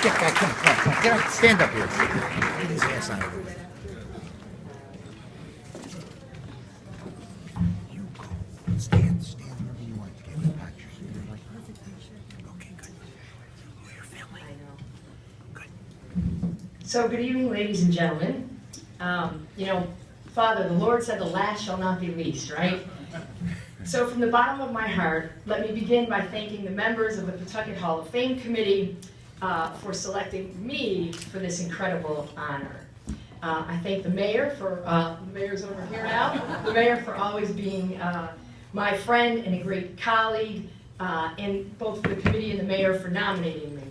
Come on. Get up, stand up here. Get his ass on it. You go. Stand wherever you want. Get the picture. Okay, good. We're your family. Good. So, good evening, ladies and gentlemen. Father, the Lord said the last shall not be least, right? So from the bottom of my heart, let me begin by thanking the members of the Pawtucket Hall of Fame Committee for selecting me for this incredible honor. I thank the mayor for, the mayor's over here now, the mayor for always being my friend and a great colleague, and both the committee and the mayor for nominating me.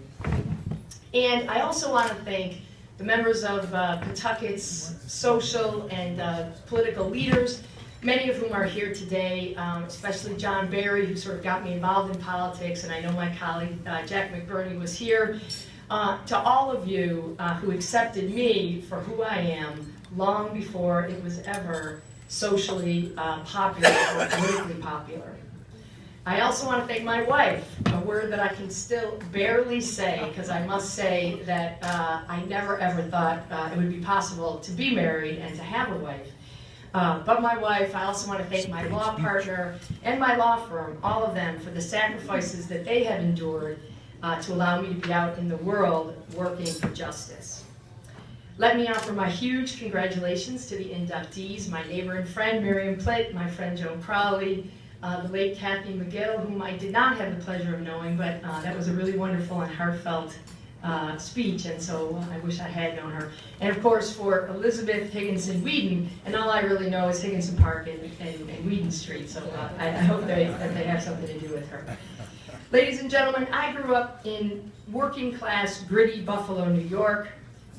And I also want to thank the members of Pawtucket's social and political leaders, many of whom are here today, especially John Barry, who sort of got me involved in politics, and I know my colleague Jack McBurney was here. To all of you who accepted me for who I am long before it was ever socially popular or politically popular. I also want to thank my wife, a word that I can still barely say, because I must say that I never ever thought it would be possible to be married and to have a wife. But my wife, I also want to thank my law partner and my law firm, all of them, for the sacrifices that they have endured to allow me to be out in the world working for justice. Let me offer my huge congratulations to the inductees, my neighbor and friend Miriam Plitt, my friend Joan Crowley, the late Kathy McGill, whom I did not have the pleasure of knowing, but that was a really wonderful and heartfelt speech, and so I wish I had known her. And of course for Elizabeth Higginson Whedon, and all I really know is Higginson Park and Whedon Street, so I hope that they have something to do with her. Ladies and gentlemen, I grew up in working class, gritty Buffalo, New York.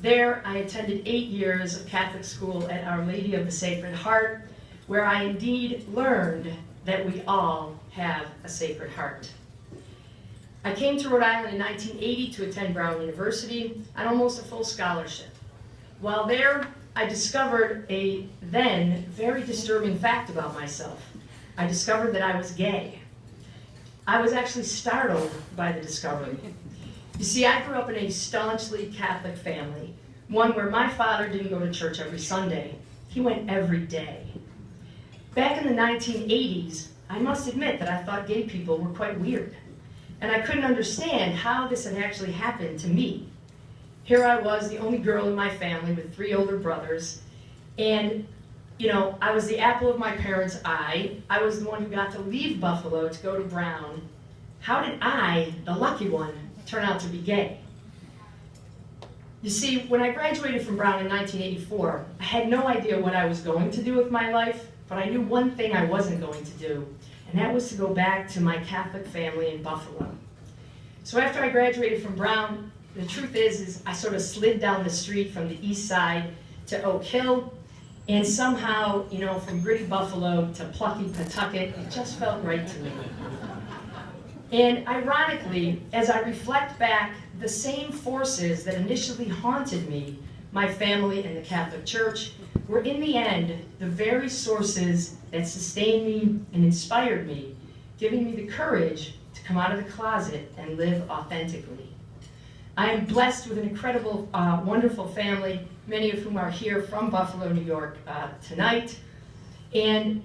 There I attended 8 years of Catholic school at Our Lady of the Sacred Heart, where I indeed learned that we all have a Sacred Heart. I came to Rhode Island in 1980 to attend Brown University on almost a full scholarship. While there, I discovered a then very disturbing fact about myself. I discovered that I was gay. I was actually startled by the discovery. You see, I grew up in a staunchly Catholic family, one where my father didn't go to church every Sunday. He went every day. Back in the 1980s, I must admit that I thought gay people were quite weird. And I couldn't understand how this had actually happened to me. Here I was, the only girl in my family with 3 older brothers, and I was the apple of my parents' eye. I was the one who got to leave Buffalo to go to Brown. How did I, the lucky one, turn out to be gay? You see, when I graduated from Brown in 1984, I had no idea what I was going to do with my life, but I knew one thing I wasn't going to do, and that was to go back to my Catholic family in Buffalo. So after I graduated from Brown, the truth is I sort of slid down the street from the east side to Oak Hill, and somehow, from gritty Buffalo to plucky Pawtucket, it just felt right to me. And ironically, as I reflect back, the same forces that initially haunted me, my family and the Catholic Church, were in the end the very sources that sustained me and inspired me, giving me the courage to come out of the closet and live authentically. I am blessed with an incredible, wonderful family, many of whom are here from Buffalo, New York tonight. And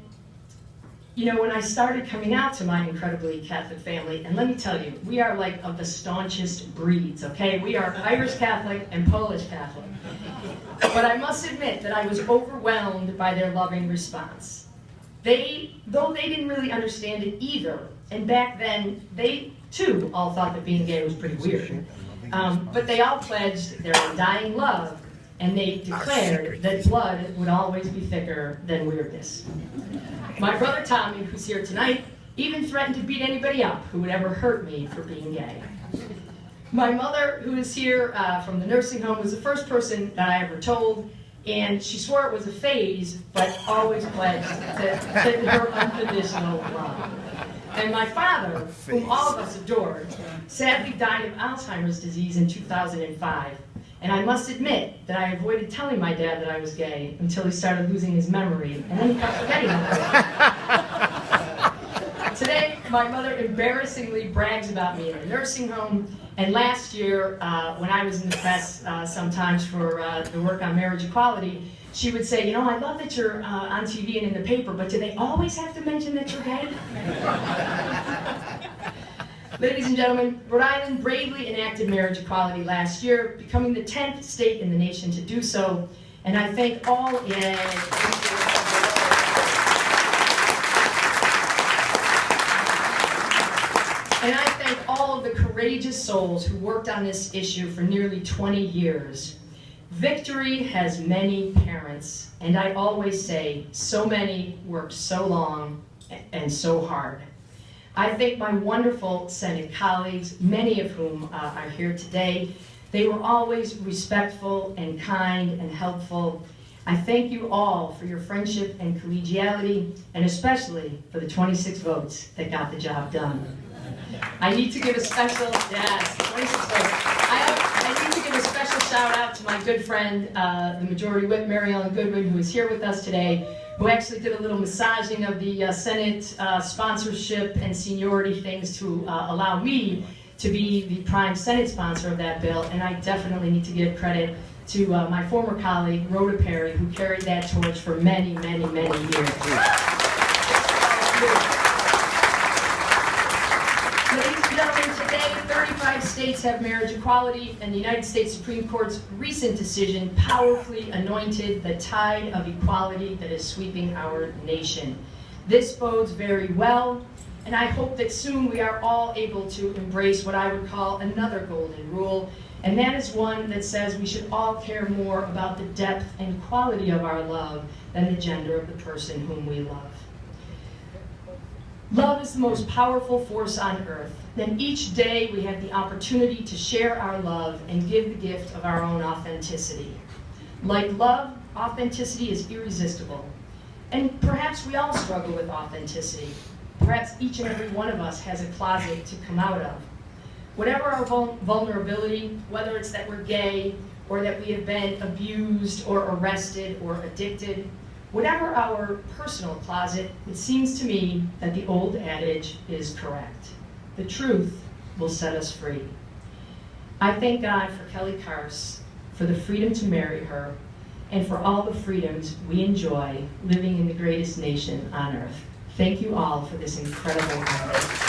when I started coming out to my incredibly Catholic family, and let me tell you, we are like of the staunchest breeds, okay? We are Irish Catholic and Polish Catholic. But I must admit that I was overwhelmed by their loving response. Though they didn't really understand it either, and back then, they too all thought that being gay was pretty weird. But they all pledged their undying love, and they declared that blood would always be thicker than weirdness. My brother Tommy, who's here tonight, even threatened to beat anybody up who would ever hurt me for being gay. My mother, who is here from the nursing home, was the first person that I ever told, and she swore it was a phase, but always pledged to her unconditional love. And my father, whom all of us adored, sadly died of Alzheimer's disease in 2005. And I must admit that I avoided telling my dad that I was gay until he started losing his memory, and then he kept forgetting about it. Today, My mother embarrassingly brags about me in a nursing home. And last year, when I was in the press sometimes for the work on marriage equality, she would say, you know, I love that you're on TV and in the paper, but do they always have to mention that you're gay? Ladies and gentlemen, Rhode Island bravely enacted marriage equality last year, becoming the 10th state in the nation to do so. And I thank all, And I thank all of the courageous souls who worked on this issue for nearly 20 years. Victory has many parents, and I always say, so many worked so long and so hard. I thank my wonderful Senate colleagues, many of whom are here today. They were always respectful and kind and helpful. I thank you all for your friendship and collegiality, and especially for the 26 votes that got the job done. I need to give a special, 26 votes. I need to give a special shout out to my good friend, the Majority Whip, Mary Ellen Goodwin, who is here with us today, who actually did a little massaging of the Senate sponsorship and seniority things to allow me to be the prime Senate sponsor of that bill. And I definitely need to give credit to my former colleague, Rhoda Perry, who carried that torch for many, many, many years. Ladies and gentlemen, today 35 states have marriage equality, and the United States Supreme Court's recent decision powerfully anointed the tide of equality that is sweeping our nation. This bodes very well, and I hope that soon we are all able to embrace what I would call another golden rule, and that is one that says we should all care more about the depth and quality of our love than the gender of the person whom we love. Love is the most powerful force on earth. Then each day we have the opportunity to share our love and give the gift of our own authenticity. Like love, authenticity is irresistible. And perhaps we all struggle with authenticity. Perhaps each and every one of us has a closet to come out of. Whatever our vulnerability, whether it's that we're gay, or that we have been abused or arrested or addicted, whatever our personal closet, it seems to me that the old adage is correct. The truth will set us free. I thank God for Kelly Kars, for the freedom to marry her, and for all the freedoms we enjoy living in the greatest nation on earth. Thank you all for this incredible honor.